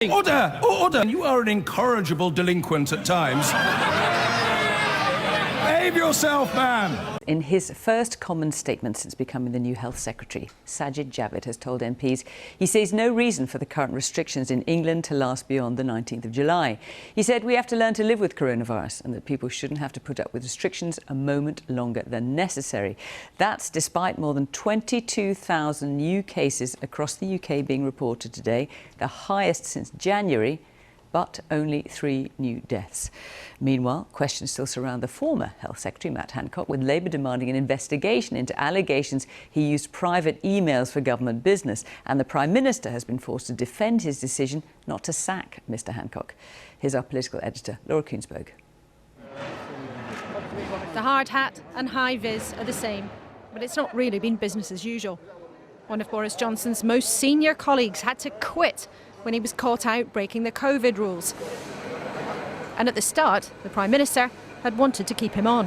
Order! Order! You are an incorrigible delinquent at times. Behave yourself, man! In his first common statement since becoming the new Health Secretary, Sajid Javid has told MPs he sees no reason for the current restrictions in England to last beyond the 19th of July. He said we have to learn to live with coronavirus and that people shouldn't have to put up with restrictions a moment longer than necessary. That's despite more than 22,000 new cases across the UK being reported today, the highest since January, but only 3 new deaths. Meanwhile, questions still surround the former Health Secretary, Matt Hancock, with Labour demanding an investigation into allegations he used private emails for government business. And the Prime Minister has been forced to defend his decision not to sack Mr Hancock. Here's our political editor, Laura Koonsberg. The hard hat and high vis are the same, but it's not really been business as usual. One of Boris Johnson's most senior colleagues had to quit when he was caught out breaking the COVID rules. And at the start, the Prime Minister had wanted to keep him on.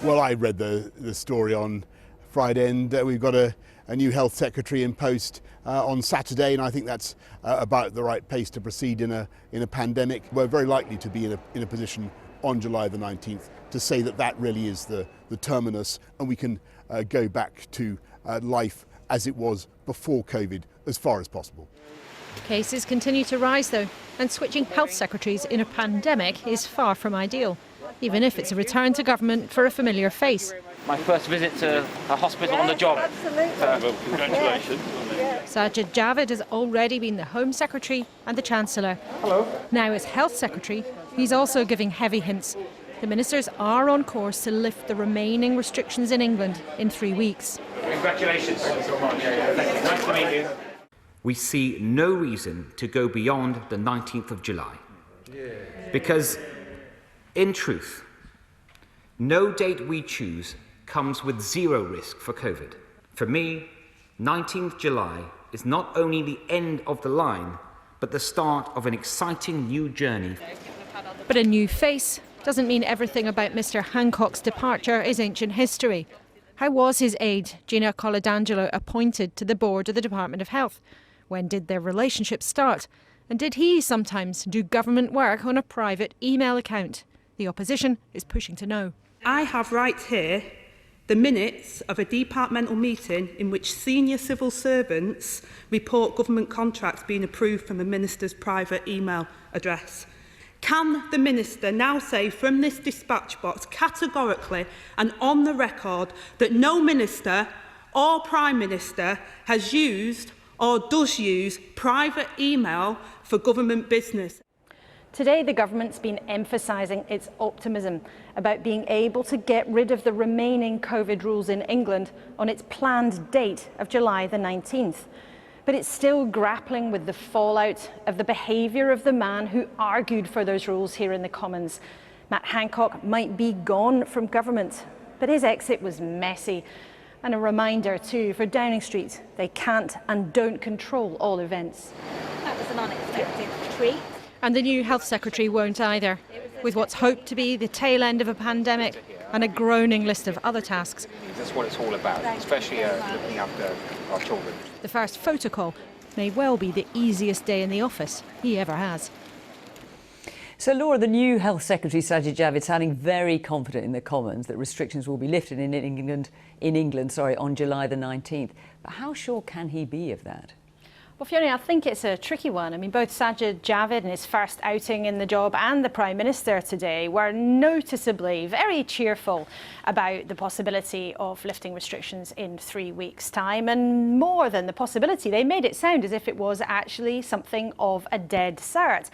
Well, I read the story on Friday, and we've got a new Health Secretary in post on Saturday, and I think that's about the right pace to proceed in a pandemic. We're very likely to be in a position on July the 19th to say that really is the terminus, and we can go back to life as it was before COVID as far as possible. Cases continue to rise though, and switching health secretaries in a pandemic is far from ideal, even if it's a return to government for a familiar face. My first visit to a hospital on the job. Well, congratulations. Sajid Javid has already been the Home Secretary and the Chancellor. Hello. Now as Health Secretary, he's also giving heavy hints. The ministers are on course to lift the remaining restrictions in England in 3 weeks. Congratulations. Thank you so much. Nice to meet you. We see no reason to go beyond the 19th of July. Because, in truth, no date we choose comes with zero risk for COVID. For me, 19th July is not only the end of the line, but the start of an exciting new journey. But a new face doesn't mean everything about Mr Hancock's departure is ancient history. How was his aide, Gina Coladangelo, appointed to the board of the Department of Health? When did their relationship start? And did he sometimes do government work on a private email account? The opposition is pushing to know. I have right here the minutes of a departmental meeting in which senior civil servants report government contracts being approved from a minister's private email address. Can the minister now say from this dispatch box categorically and on the record that no minister or Prime Minister has used or does use private email for government business? Today, the government's been emphasising its optimism about being able to get rid of the remaining COVID rules in England on its planned date of July the 19th. But it's still grappling with the fallout of the behaviour of the man who argued for those rules here in the Commons. Matt Hancock might be gone from government, but his exit was messy. And a reminder too, for Downing Street, they can't and don't control all events. That was an unexpected treat. And the new Health Secretary won't either, with what's hoped to be the tail end of a pandemic and a groaning list of other tasks. That's what it's all about, especially looking after our children. The first photo call may well be the easiest day in the office he ever has. So, Laura, the new Health Secretary, Sajid Javid, sounding very confident in the Commons that restrictions will be lifted in England, on July the 19th. But how sure can he be of that? Well, Fiona, I think it's a tricky one. I mean, both Sajid Javid in his first outing in the job and the Prime Minister today were noticeably very cheerful about the possibility of lifting restrictions in 3 weeks' time. And more than the possibility, they made it sound as if it was actually something of a dead cert.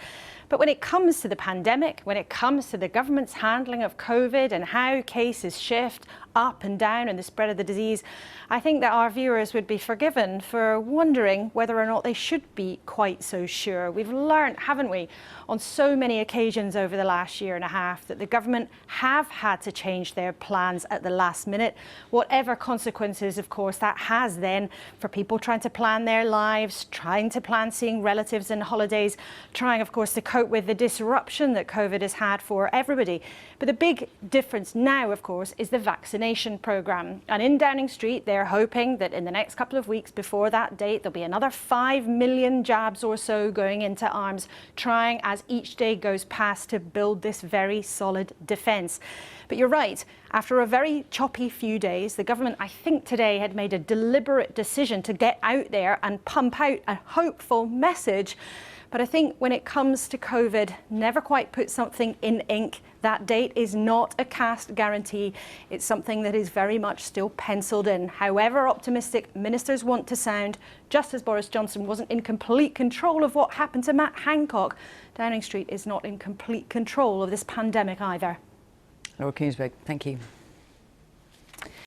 But when it comes to the pandemic, when it comes to the government's handling of COVID and how cases shift up and down and the spread of the disease, I think that our viewers would be forgiven for wondering whether or not they should be quite so sure. We've learnt, haven't we, on so many occasions over the last year and a half that the government have had to change their plans at the last minute, whatever consequences, of course, that has then for people trying to plan their lives, trying to plan seeing relatives and holidays, trying, of course, to cope with the disruption that COVID has had for everybody. But the big difference now, of course, is the vaccination vaccination programme. And in Downing Street, they're hoping that in the next couple of weeks before that date, there'll be another 5 million jabs or so going into arms, trying as each day goes past to build this very solid defence. But you're right, after a very choppy few days, the government, I think today, had made a deliberate decision to get out there and pump out a hopeful message. But I think when it comes to COVID, never quite put something in ink. That date is not a cast guarantee. It's something that is very much still penciled in. However optimistic ministers want to sound, just as Boris Johnson wasn't in complete control of what happened to Matt Hancock, Downing Street is not in complete control of this pandemic either. Laura Kingsburg, thank you.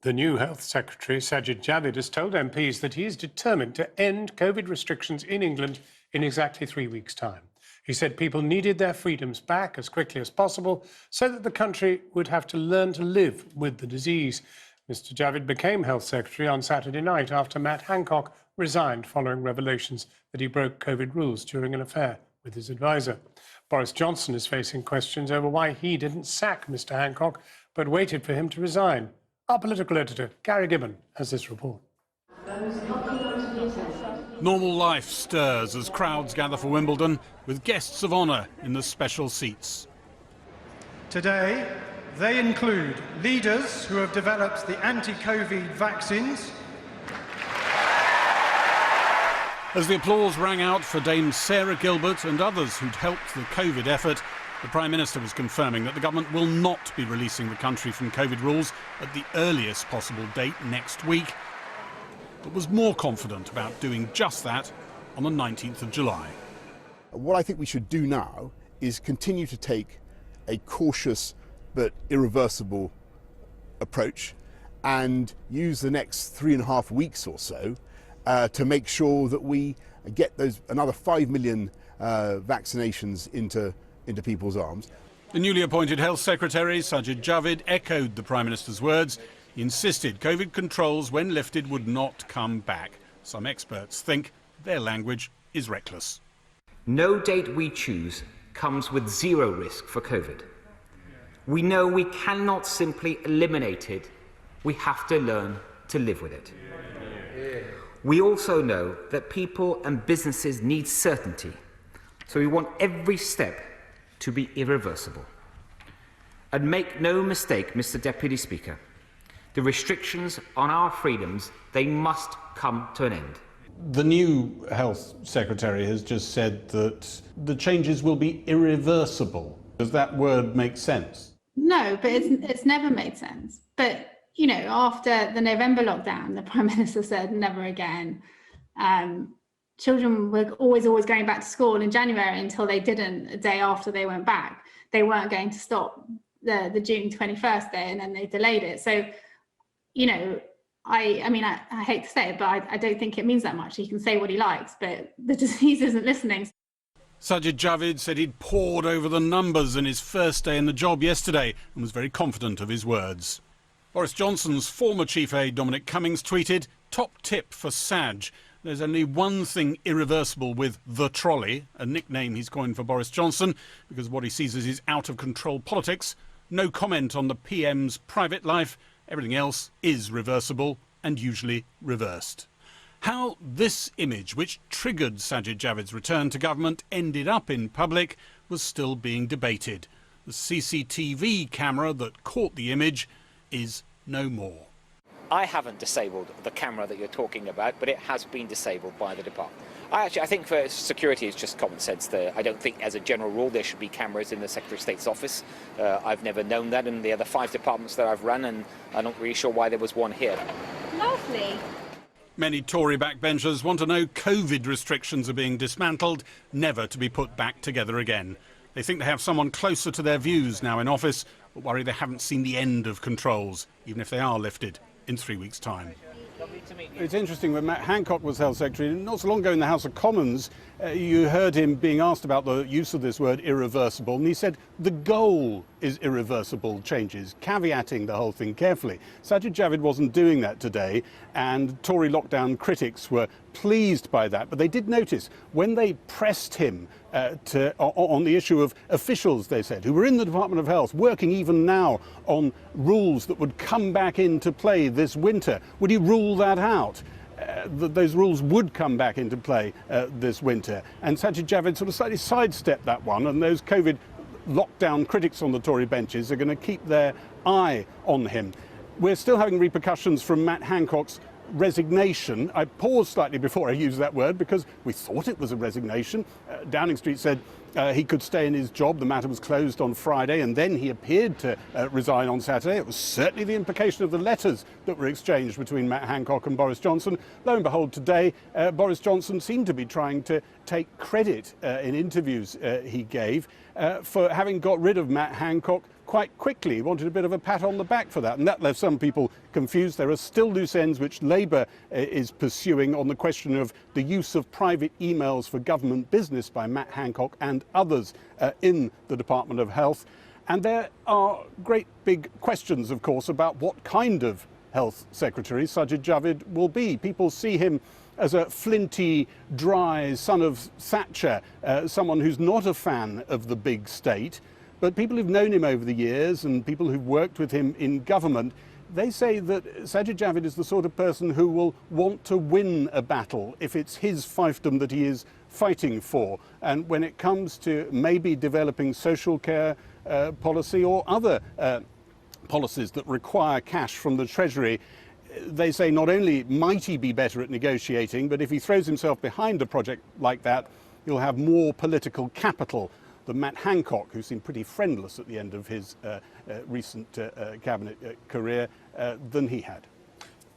The new Health Secretary, Sajid Javid, has told MPs that he is determined to end COVID restrictions in England in exactly 3 weeks' time. He said people needed their freedoms back as quickly as possible so that the country would have to learn to live with the disease. Mr. Javid became Health Secretary on Saturday night after Matt Hancock resigned following revelations that he broke COVID rules during an affair with his advisor. Boris Johnson is facing questions over why he didn't sack Mr. Hancock but waited for him to resign. Our political editor, Gary Gibbon, has this report. Normal life stirs as crowds gather for Wimbledon, with guests of honour in the special seats. Today, they include leaders who have developed the anti-COVID vaccines. As the applause rang out for Dame Sarah Gilbert and others who'd helped the COVID effort, the Prime Minister was confirming that the government will not be releasing the country from COVID rules at the earliest possible date next week, but was more confident about doing just that on the 19th of July. What I think we should do now is continue to take a cautious but irreversible approach and use the next 3.5 weeks or so to make sure that we get those another 5 million vaccinations into people's arms. The newly appointed Health Secretary, Sajid Javid, echoed the Prime Minister's words. He insisted COVID controls, when lifted, would not come back. Some experts think their language is reckless. No date we choose comes with zero risk for COVID. We know we cannot simply eliminate it. We have to learn to live with it. We also know that people and businesses need certainty, so we want every step to be irreversible. And make no mistake, Mr. Deputy Speaker, the restrictions on our freedoms, they must come to an end. The new Health Secretary has just said that the changes will be irreversible. Does that word make sense? No, but it's never made sense. But, you know, after the November lockdown, the Prime Minister said never again. Children were always going back to school in January until they didn't a day after they went back. They weren't going to stop the June 21st day, and then they delayed it. So, you know, I mean, I hate to say it, but I don't think it means that much. He can say what he likes, but the disease isn't listening. Sajid Javid said he'd pored over the numbers in his first day in the job yesterday and was very confident of his words. Boris Johnson's former chief aide Dominic Cummings tweeted, "Top tip for Saj. There's only one thing irreversible with the trolley," a nickname he's coined for Boris Johnson because of what he sees as his out-of-control politics. No comment on the PM's private life. Everything else is reversible and usually reversed. How this image, which triggered Sajid Javid's return to government, ended up in public was still being debated. The CCTV camera that caught the image is no more. I haven't disabled the camera that you're talking about, but it has been disabled by the department. I think for security, it's just common sense. I don't think, as a general rule, there should be cameras in the Secretary of State's office. I've never known that in the other 5 departments that I've run, and I'm not really sure why there was one here. Lovely. Many Tory backbenchers want to know COVID restrictions are being dismantled, never to be put back together again. They think they have someone closer to their views now in office, but worry they haven't seen the end of controls, even if they are lifted in 3 weeks' time. It's interesting, when Matt Hancock was Health Secretary, not so long ago in the House of Commons, you heard him being asked about the use of this word irreversible, and he said the goal is irreversible changes, caveating the whole thing carefully. Sajid Javid wasn't doing that today, and Tory lockdown critics were pleased by that, but they did notice when they pressed him on the issue of officials, they said, who were in the Department of Health, working even now on rules that would come back into play this winter. Would he rule that out? That those rules would come back into play this winter. And Sajid Javid sort of slightly sidestepped that one, and those COVID lockdown critics on the Tory benches are going to keep their eye on him. We're still having repercussions from Matt Hancock's resignation. I paused slightly before I used that word because we thought it was a resignation. Downing Street said he could stay in his job. The matter was closed on Friday, and then he appeared to resign on Saturday. It was certainly the implication of the letters that were exchanged between Matt Hancock and Boris Johnson. Lo and behold, today Boris Johnson seemed to be trying to take credit in interviews he gave for having got rid of Matt Hancock quite quickly. He wanted a bit of a pat on the back for that, and that left some people confused. There are still loose ends which Labour is pursuing on the question of the use of private emails for government business by Matt Hancock and others in the Department of Health. And there are great big questions, of course, about what kind of Health Secretary Sajid Javid will be. People see him as a flinty, dry son of Thatcher, someone who's not a fan of the big state. But people who've known him over the years and people who've worked with him in government, they say that Sajid Javid is the sort of person who will want to win a battle if it's his fiefdom that he is fighting for. And when it comes to maybe developing social care policy or other policies that require cash from the Treasury, they say not only might he be better at negotiating, but if he throws himself behind a project like that, he'll have more political capital than Matt Hancock, who seemed pretty friendless at the end of his recent cabinet career, than he had.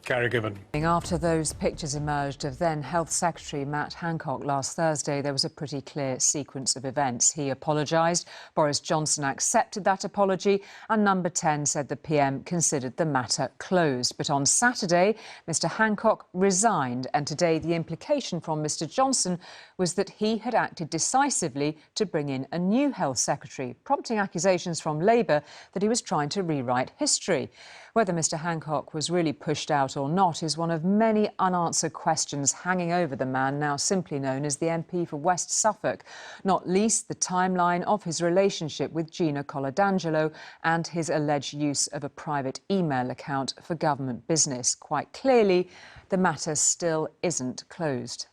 Gary Gibbon. After those pictures emerged of then Health Secretary Matt Hancock last Thursday, there was a pretty clear sequence of events. He apologised, Boris Johnson accepted that apology, and Number 10 said the PM considered the matter closed. But on Saturday, Mr Hancock resigned, and today the implication from Mr Johnson was that he had acted decisively to bring in a new Health Secretary, prompting accusations from Labour that he was trying to rewrite history. Whether Mr Hancock was really pushed out or not is one of many unanswered questions hanging over the man now simply known as the MP for West Suffolk, not least the timeline of his relationship with Gina Coladangelo and his alleged use of a private email account for government business. Quite clearly, the matter still isn't closed.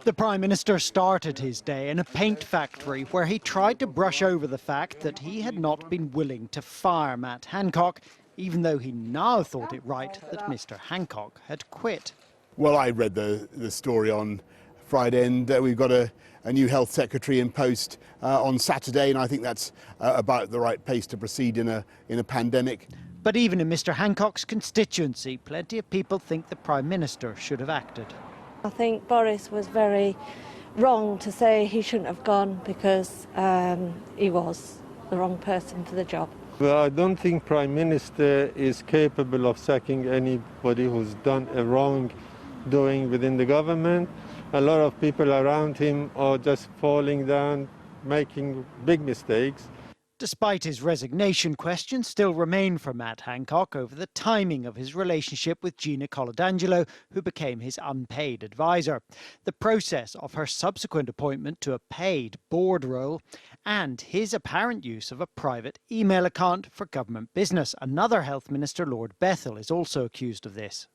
The Prime Minister started his day in a paint factory where he tried to brush over the fact that he had not been willing to fire Matt Hancock, even though he now thought it right that Mr Hancock had quit. Well, I read the story on Friday, and we've got a new Health Secretary in post on Saturday, and I think that's about the right pace to proceed in a pandemic. But even in Mr Hancock's constituency, plenty of people think the Prime Minister should have acted. I think Boris was very wrong to say he shouldn't have gone because he was the wrong person for the job. Well, I don't think Prime Minister is capable of sacking anybody who's done a wrongdoing within the government. A lot of people around him are just falling down, making big mistakes. Despite his resignation, questions still remain for Matt Hancock over the timing of his relationship with Gina Coladangelo, who became his unpaid advisor, the process of her subsequent appointment to a paid board role, and his apparent use of a private email account for government business. Another Health Minister, Lord Bethell, is also accused of this.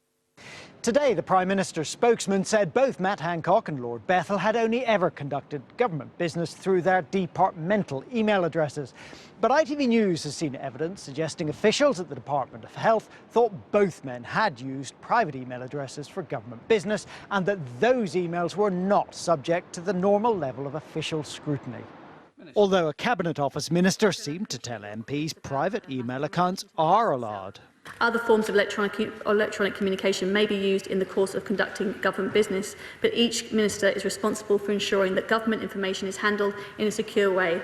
Today, the Prime Minister's spokesman said both Matt Hancock and Lord Bethell had only ever conducted government business through their departmental email addresses. But ITV News has seen evidence suggesting officials at the Department of Health thought both men had used private email addresses for government business and that those emails were not subject to the normal level of official scrutiny. Although a Cabinet Office minister seemed to tell MPs private email accounts are allowed. Other forms of electronic communication may be used in the course of conducting government business, but each minister is responsible for ensuring that government information is handled in a secure way.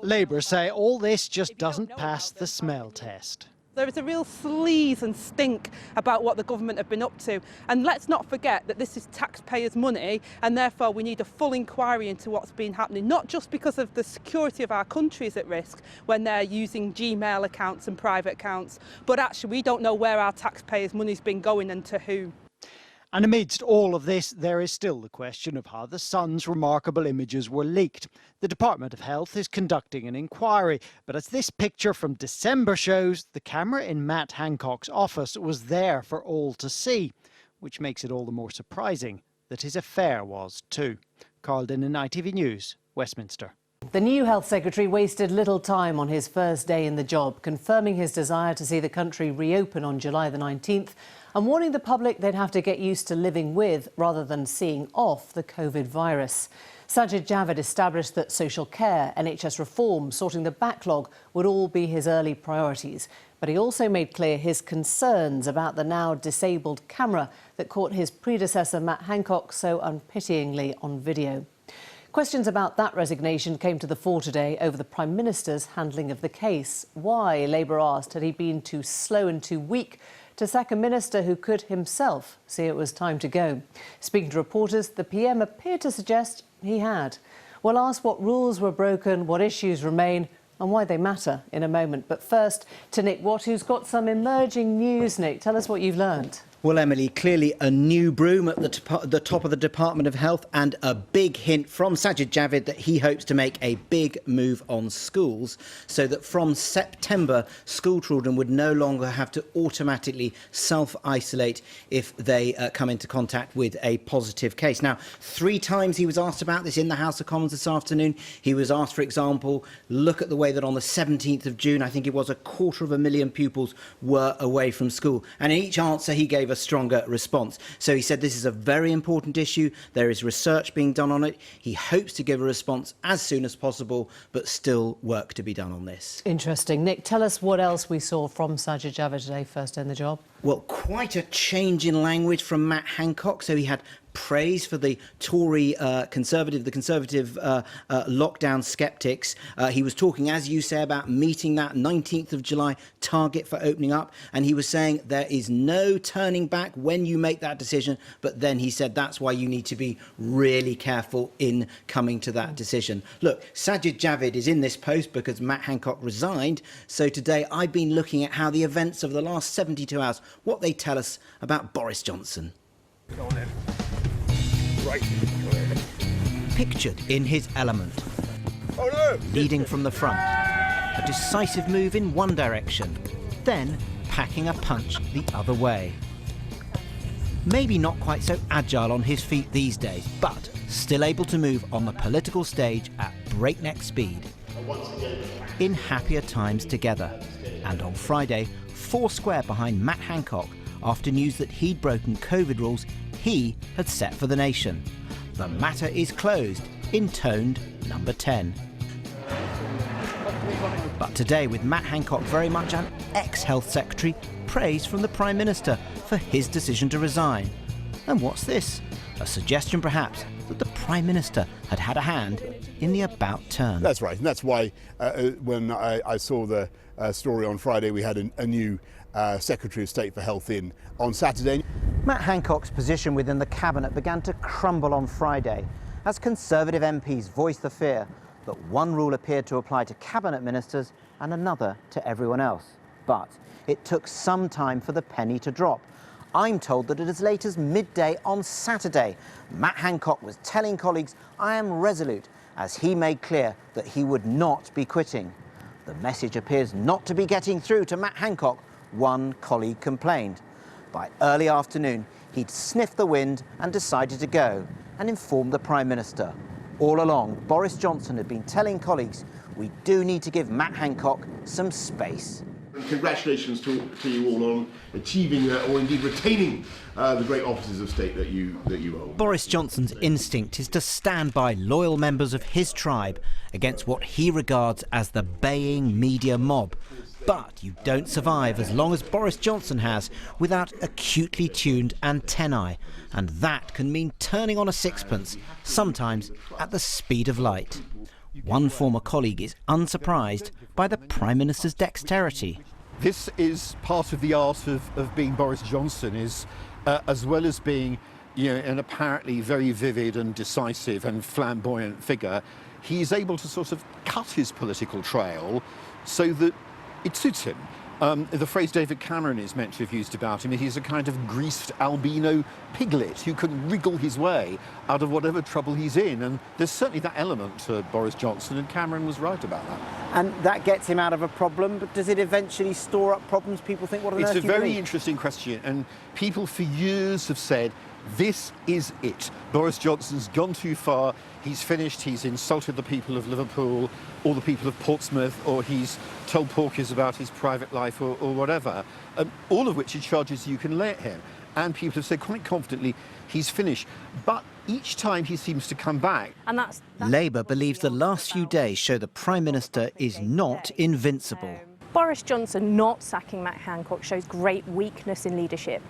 Labour say all this just doesn't pass the smell test. There is a real sleaze and stink about what the government have been up to. And let's not forget that this is taxpayers' money, and therefore we need a full inquiry into what's been happening, not just because of the security of our country is at risk when they're using Gmail accounts and private accounts, but actually we don't know where our taxpayers' money's been going and to whom. And amidst all of this, there is still the question of how the Sun's remarkable images were leaked. The Department of Health is conducting an inquiry, but as this picture from December shows, the camera in Matt Hancock's office was there for all to see, which makes it all the more surprising that his affair was too. Carl Dinnan, ITV News, Westminster. The new Health Secretary wasted little time on his first day in the job, confirming his desire to see the country reopen on July the 19th and warning the public they'd have to get used to living with, rather than seeing off, the COVID virus. Sajid Javid established that social care, NHS reform, sorting the backlog would all be his early priorities. But he also made clear his concerns about the now disabled camera that caught his predecessor Matt Hancock so unpityingly on video. Questions about that resignation came to the fore today over the Prime Minister's handling of the case. Why, Labour asked, had he been too slow and too weak to sack a minister who could himself see it was time to go? Speaking to reporters, the PM appeared to suggest he had. We'll ask what rules were broken, what issues remain and why they matter in a moment. But first, to Nick Watt, who's got some emerging news. Nick, tell us what you've learned. Well, Emily, clearly a new broom at the top of the Department of Health, and a big hint from Sajid Javid that he hopes to make a big move on schools, so that from September, school children would no longer have to automatically self-isolate if they come into contact with a positive case. Now, 3 times he was asked about this in the House of Commons this afternoon. He was asked, for example, look at the way that on the 17th of June, I think it was 250,000 pupils were away from school. And in each answer, he gave a stronger response. So he said this is a very important issue. There is research being done on it. He hopes to give a response as soon as possible, but still work to be done on this. Interesting. Nick, tell us what else we saw from Sajid Javid today, first day in the job. Well, quite a change in language from Matt Hancock. So he had praise for the Tory Conservative lockdown sceptics. He was talking, as you say, about meeting that 19th of July target for opening up. And he was saying there is no turning back when you make that decision. But then he said that's why you need to be really careful in coming to that decision. Look, Sajid Javid is in this post because Matt Hancock resigned. So today I've been looking at how the events of the last 72 hours, what they tell us about Boris Johnson. Go on then. Right. Pictured in his element. Oh no! Leading from the front. A decisive move in one direction, then packing a punch the other way. Maybe not quite so agile on his feet these days, but still able to move on the political stage at breakneck speed. In happier times together. And on Friday, 4 square behind Matt Hancock after news that he'd broken COVID rules he had set for the nation. The matter is closed, intoned number 10. But today, with Matt Hancock very much an ex-Health Secretary, praise from the Prime Minister for his decision to resign. And what's this? A suggestion, perhaps, that the Prime Minister had had a hand in the about turn. That's right, and that's why when I saw the story on Friday, we had a new Secretary of State for Health in on Saturday. Matt Hancock's position within the Cabinet began to crumble on Friday as Conservative MPs voiced the fear that one rule appeared to apply to Cabinet ministers and another to everyone else. But it took some time for the penny to drop. I'm told that at as late as midday on Saturday, Matt Hancock was telling colleagues, "I am resolute," as he made clear that he would not be quitting. The message appears not to be getting through to Matt Hancock, one colleague complained. By early afternoon, he'd sniffed the wind and decided to go and informed the Prime Minister. All along, Boris Johnson had been telling colleagues, we do need to give Matt Hancock some space. Congratulations to you all on achieving or indeed retaining the great offices of state that you hold. Boris Johnson's instinct is to stand by loyal members of his tribe against what he regards as the baying media mob. But you don't survive as long as Boris Johnson has without acutely tuned antennae. And that can mean turning on a sixpence, sometimes at the speed of light. One former colleague is unsurprised by the Prime Minister's dexterity. This is part of the art of being Boris Johnson, is as well as being an apparently very vivid and decisive and flamboyant figure, he's able to sort of cut his political trail so that it suits him. The phrase David Cameron is meant to have used about him, he's a kind of greased albino piglet who can wriggle his way out of whatever trouble he's in. And there's certainly that element to Boris Johnson, and Cameron was right about that. And that gets him out of a problem, but does it eventually store up problems? People think, what on earth do you It's a very believe? interesting question, and people for years have said, this is it. Boris Johnson's gone too far. He's finished. He's insulted the people of Liverpool or the people of Portsmouth, or he's told porkies about his private life or whatever, all of which are charges you can lay at him. And people have said quite confidently, he's finished. But each time he seems to come back. And that's Labour believes the last few days show the Prime Minister is not invincible. Boris Johnson not sacking Matt Hancock shows great weakness in leadership.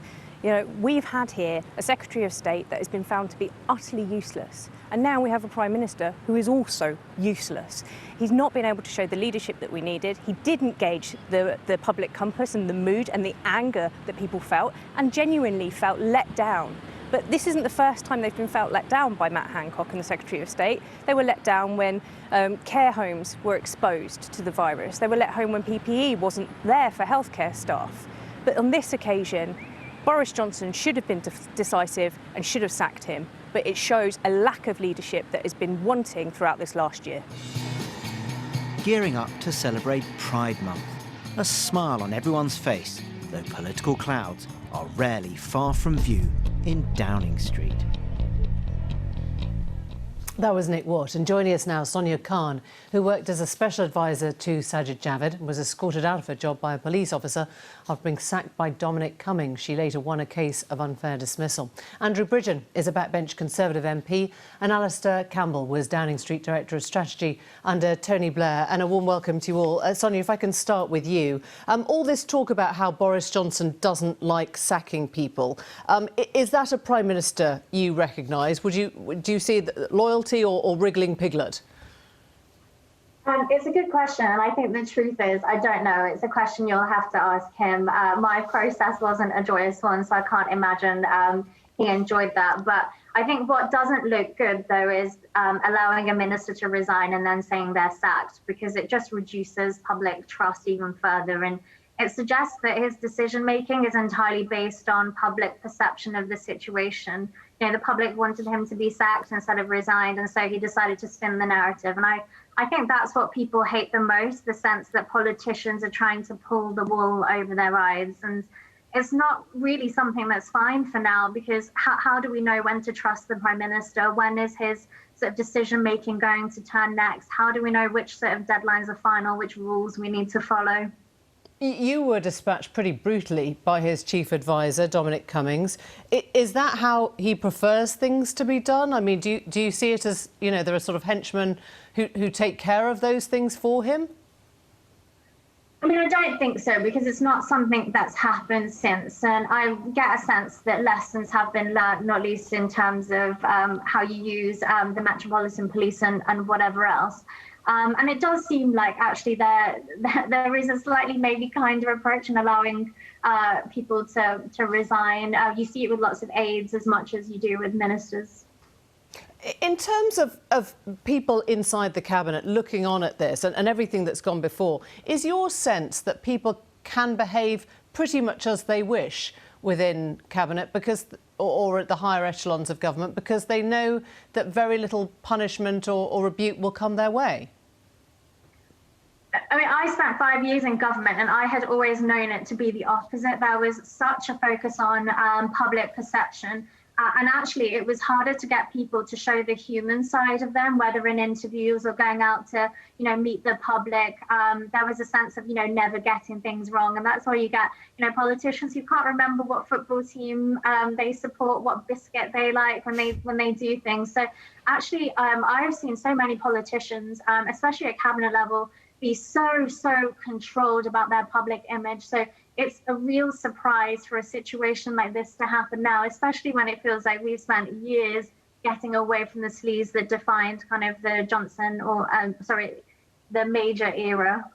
You know, we've had here a Secretary of State that has been found to be utterly useless. And now we have a Prime Minister who is also useless. He's not been able to show the leadership that we needed. He didn't gauge the public compass and the mood and the anger that people felt, and genuinely felt let down. But this isn't the first time they've been felt let down by Matt Hancock and the Secretary of State. They were let down when care homes were exposed to the virus. They were let down when PPE wasn't there for healthcare staff. But on this occasion, Boris Johnson should have been decisive and should have sacked him, but it shows a lack of leadership that has been wanting throughout this last year. Gearing up to celebrate Pride Month, a smile on everyone's face, though political clouds are rarely far from view in Downing Street. That was Nick Watt. And joining us now, Sonia Khan, who worked as a special advisor to Sajid Javid and was escorted out of her job by a police officer after being sacked by Dominic Cummings. She later won a case of unfair dismissal. Andrew Bridgen is a backbench Conservative MP, and Alistair Campbell was Downing Street Director of Strategy under Tony Blair. And a warm welcome to you all. Sonia, if I can start with you. All this talk about how Boris Johnson doesn't like sacking people, is that a Prime Minister you recognise? Do you see loyalty or wriggling piglet? It's a good question, and I think the truth is I don't know. It's a question you'll have to ask him. My process wasn't a joyous one, so I can't imagine he enjoyed that. But I think what doesn't look good, though, is allowing a minister to resign and then saying they're sacked, because it just reduces public trust even further. And it suggests that his decision-making is entirely based on public perception of the situation. You know, the public wanted him to be sacked instead of resigned, and so he decided to spin the narrative. And I think that's what people hate the most, the sense that politicians are trying to pull the wool over their eyes. And it's not really something that's fine for now, because how do we know when to trust the Prime Minister? When is his sort of decision-making going to turn next? How do we know which sort of deadlines are final, which rules we need to follow? You were dispatched pretty brutally by his chief advisor, Dominic Cummings. Is that how he prefers things to be done? I mean, do you see it as, you know, there are sort of henchmen who take care of those things for him? I mean, I don't think so, because it's not something that's happened since. And I get a sense that lessons have been learned, not least in terms of how you use the Metropolitan Police and whatever else. And it does seem like actually there is a slightly maybe kinder approach in allowing people to resign. You see it with lots of aides as much as you do with ministers. In terms of people inside the Cabinet looking on at this and everything that's gone before, is your sense that people can behave pretty much as they wish within Cabinet or at the higher echelons of government, because they know that very little punishment or rebuke will come their way? I mean, I spent 5 years in government, and I had always known it to be the opposite. There was such a focus on public perception. And actually, it was harder to get people to show the human side of them, whether in interviews or going out to, you know, meet the public. There was a sense of, you know, never getting things wrong. And that's why you get, you know, politicians who can't remember what football team they support, what biscuit they like when they do things. So actually, I've seen so many politicians, especially at cabinet level, be so controlled about their public image. So it's a real surprise for a situation like this to happen now, especially when it feels like we've spent years getting away from the sleaze that defined kind of the Johnson the Major era.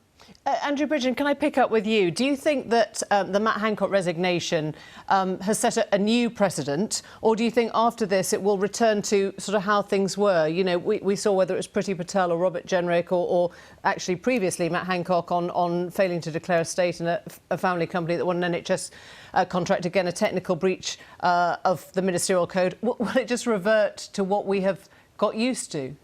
Andrew Bridgen, can I pick up with you? Do you think that the Matt Hancock resignation has set a new precedent, or do you think after this it will return to sort of how things were? You know, we saw whether it was Priti Patel or Robert Jenrick or actually previously Matt Hancock on failing to declare a state in a family company that won an NHS contract, again a technical breach of the ministerial code. Will it just revert to what we have got used to?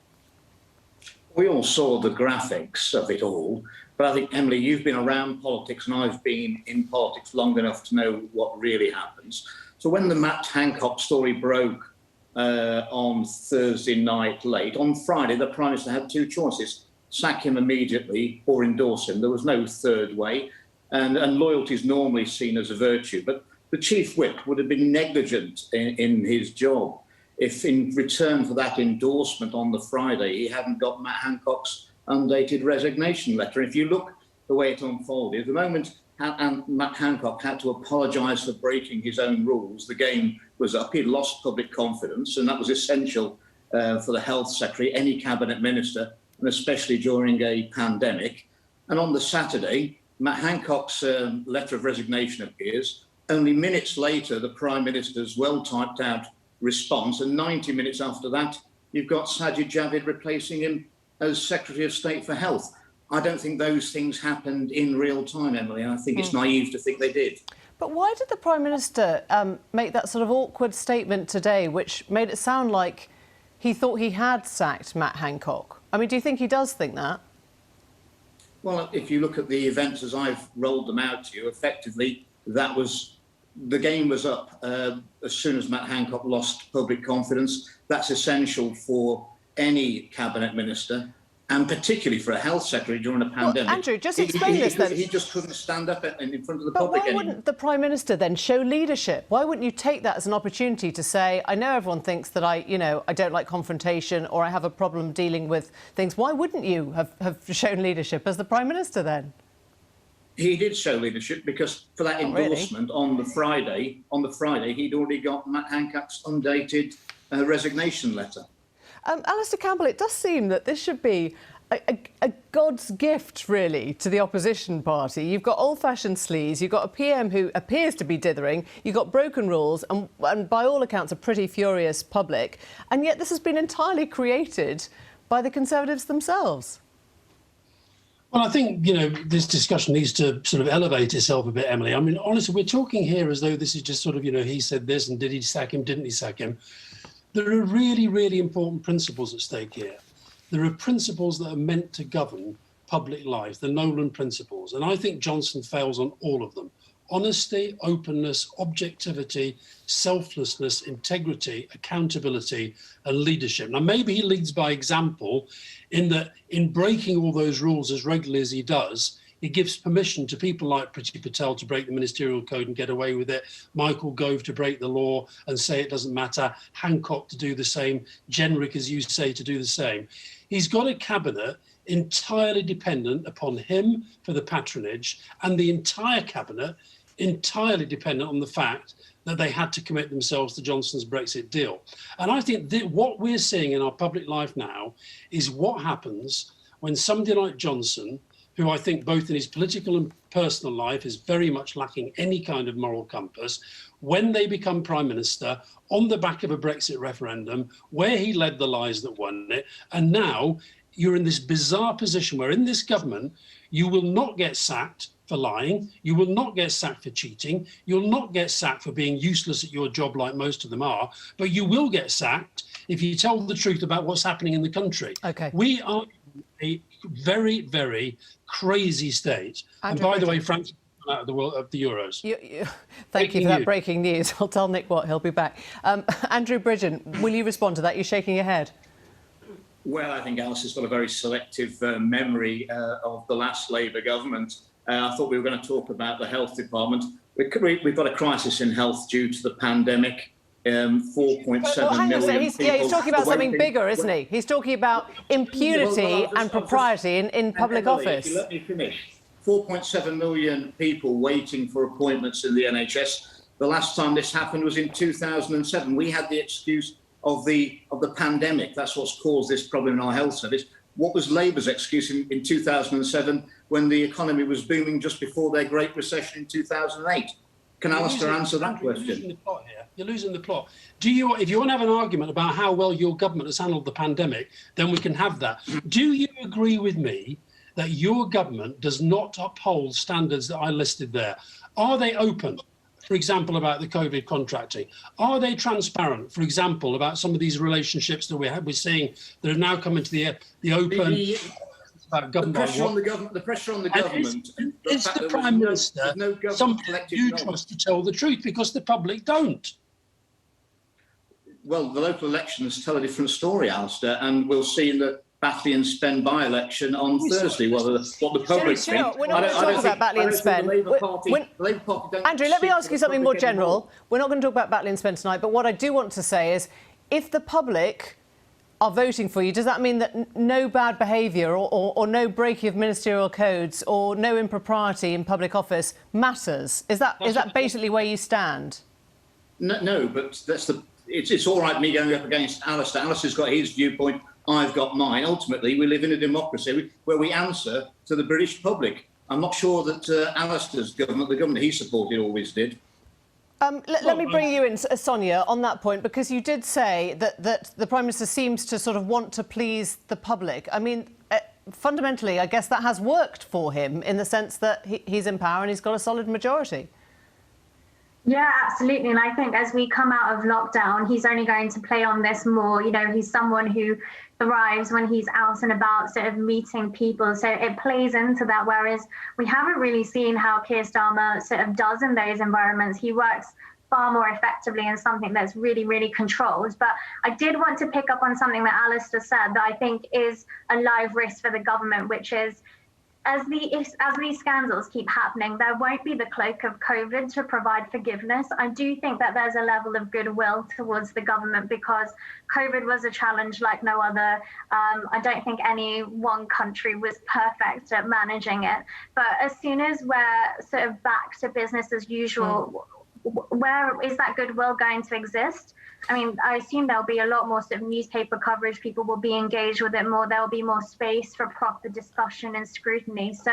We all saw the graphics of it all. But I think, Emily, you've been around politics and I've been in politics long enough to know what really happens. So when the Matt Hancock story broke on Thursday night late, on Friday, the Prime Minister had two choices: sack him immediately or endorse him. There was no third way. And loyalty is normally seen as a virtue. But the Chief Whip would have been negligent in his job if in return for that endorsement on the Friday, he hadn't got Matt Hancock's undated resignation letter. If you look the way it unfolded, the moment Matt Hancock had to apologise for breaking his own rules, the game was up. He'd lost public confidence, and that was essential for the Health Secretary, any cabinet minister, and especially during a pandemic. And on the Saturday, Matt Hancock's letter of resignation appears. Only minutes later, the Prime Minister's well-typed out response, and 90 minutes after that, you've got Sajid Javid replacing him as Secretary of State for Health. I don't think those things happened in real time, Emily. I think it's naive to think they did. But why did the Prime Minister make that sort of awkward statement today, which made it sound like he thought he had sacked Matt Hancock? I mean, do you think he does think that? Well, if you look at the events as I've rolled them out to you, effectively, the game was up as soon as Matt Hancock lost public confidence. That's essential for any cabinet minister, and particularly for a health secretary during a pandemic. Well, Andrew, just explain this then. He just couldn't stand up in front of the but public why anymore. wouldn't the Prime Minister then show leadership? Why wouldn't you take that as an opportunity to say, I know everyone thinks that I don't like confrontation or I have a problem dealing with things. Why wouldn't you have shown leadership as the Prime Minister then? He did show leadership because for that endorsement on the Friday, he'd already got Matt Hancock's undated resignation letter. Alistair Campbell, it does seem that this should be a God's gift, really, to the opposition party. You've got old-fashioned sleaze, you've got a PM who appears to be dithering, you've got broken rules and by all accounts, a pretty furious public. And yet this has been entirely created by the Conservatives themselves. Well, I think, this discussion needs to sort of elevate itself a bit, Emily. I mean, honestly, we're talking here as though this is just sort of, he said this and did he sack him, didn't he sack him? There are really, really important principles at stake here. There are principles that are meant to govern public life, the Nolan principles. And I think Johnson fails on all of them. Honesty, openness, objectivity, selflessness, integrity, accountability, and leadership. Now, maybe he leads by example in that in breaking all those rules as regularly as he does, he gives permission to people like Priti Patel to break the ministerial code and get away with it, Michael Gove to break the law and say it doesn't matter, Hancock to do the same, Jenrick, as you say, to do the same. He's got a cabinet entirely dependent upon him for the patronage, and the entire cabinet entirely dependent on the fact that they had to commit themselves to Johnson's Brexit deal. And I think that what we're seeing in our public life now is what happens when somebody like Johnson, who I think both in his political and personal life is very much lacking any kind of moral compass, when they become Prime Minister on the back of a Brexit referendum, where he led the lies that won it, and now you're in this bizarre position where in this government, you will not get sacked for lying, you will not get sacked for cheating, you'll not get sacked for being useless at your job like most of them are, but you will get sacked if you tell the truth about what's happening in the country. Okay. We are a very, very crazy state. And by the way, France out of the world of the Euros. Thank you for that breaking news. I'll tell Nick Watt, he'll be back. Andrew Bridgen, will you respond to that? You're shaking your head. Well, I think Alice has got a very selective memory of the last Labour government. I thought we were going to talk about the health department. We've got a crisis in health due to the pandemic. 4.7 million people. He's talking about something bigger, isn't he? He's talking about impunity and propriety in public office. If you let me finish. 4.7 million people waiting for appointments in the NHS. The last time this happened was in 2007. We had the excuse of the pandemic. That's what's caused this problem in our health service. What was Labour's excuse in 2007 when the economy was booming just before their Great Recession in 2008? Can Alistair answer that question? You're losing the plot here. You're losing the plot. If you want to have an argument about how well your government has handled the pandemic, then we can have that. Do you agree with me that your government does not uphold standards that I listed there? Are they open, for example, about the COVID contracting? Are they transparent, for example, about some of these relationships that we're seeing that are now coming to the open? The pressure on the government. Is the Prime Minister somebody you trust to tell the truth, because the public don't? Well, the local elections tell a different story, Alistair, and we'll see in the Batley and Spen by-election on Thursday what the public think. We're not going to talk about Batley and Spen. Andrew, let me ask you something more general. We're not going to talk about Batley and Spen tonight, but what I do want to say is, if the public are voting for you, does that mean that no bad behaviour or no breaking of ministerial codes or no impropriety in public office matters? Is that basically where you stand? No, but it's all right me going up against Alistair. Alistair's got his viewpoint, I've got mine. Ultimately, we live in a democracy where we answer to the British public. I'm not sure that Alistair's government, the government he supported, always did. Let me bring you in, Sonia, on that point, because you did say that the Prime Minister seems to sort of want to please the public. I mean, fundamentally, I guess that has worked for him in the sense that he's in power and he's got a solid majority. Yeah, absolutely. And I think as we come out of lockdown, he's only going to play on this more. You know, he's someone who thrives when he's out and about, sort of meeting people. So it plays into that. Whereas we haven't really seen how Keir Starmer sort of does in those environments. He works far more effectively in something that's really, really controlled. But I did want to pick up on something that Alistair said that I think is a live risk for the government, which is, as these scandals keep happening, there won't be the cloak of COVID to provide forgiveness. I do think that there's a level of goodwill towards the government because COVID was a challenge like no other. I don't think any one country was perfect at managing it. But as soon as we're sort of back to business as usual, where is that goodwill going to exist? I mean, I assume there'll be a lot more sort of newspaper coverage. People will be engaged with it more. There'll be more space for proper discussion and scrutiny. So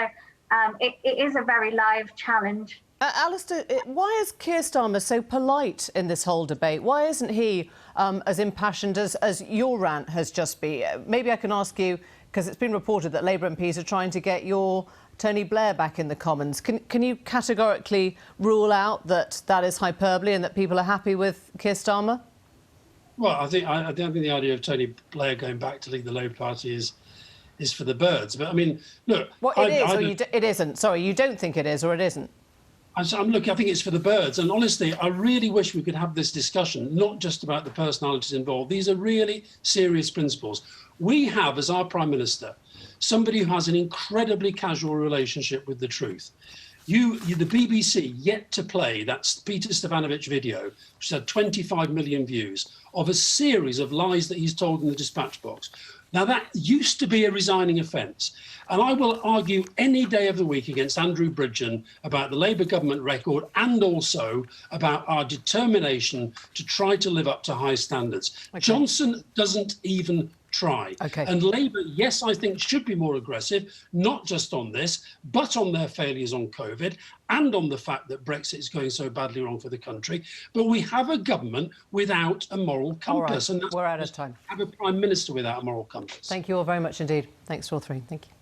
it is a very live challenge. Alistair, why is Keir Starmer so polite in this whole debate? Why isn't he as impassioned as your rant has just been? Maybe I can ask you, because it's been reported that Labour MPs are trying to get your Tony Blair back in the Commons. Can you categorically rule out that is hyperbole and that people are happy with Keir Starmer? Well, I don't think the idea of Tony Blair going back to lead the Labour Party is for the birds. But I mean, look, it isn't. Sorry, you don't think it is, or it isn't? I think it's for the birds. And honestly, I really wish we could have this discussion, not just about the personalities involved. These are really serious principles. We have, as our Prime Minister, somebody who has an incredibly casual relationship with the truth. The BBC yet to play that Peter Stefanovic video, which had 25 million views, of a series of lies that he's told in the dispatch box. Now, that used to be a resigning offence. And I will argue any day of the week against Andrew Bridgen about the Labour government record and also about our determination to try to live up to high standards. Okay. Johnson doesn't even try. Okay. And Labour, yes, I think should be more aggressive, not just on this, but on their failures on COVID and on the fact that Brexit is going so badly wrong for the country. But we have a government without a moral compass. All right. And that's we're out of time. Have a Prime Minister without a moral compass. Thank you all very much indeed. Thanks to all three. Thank you.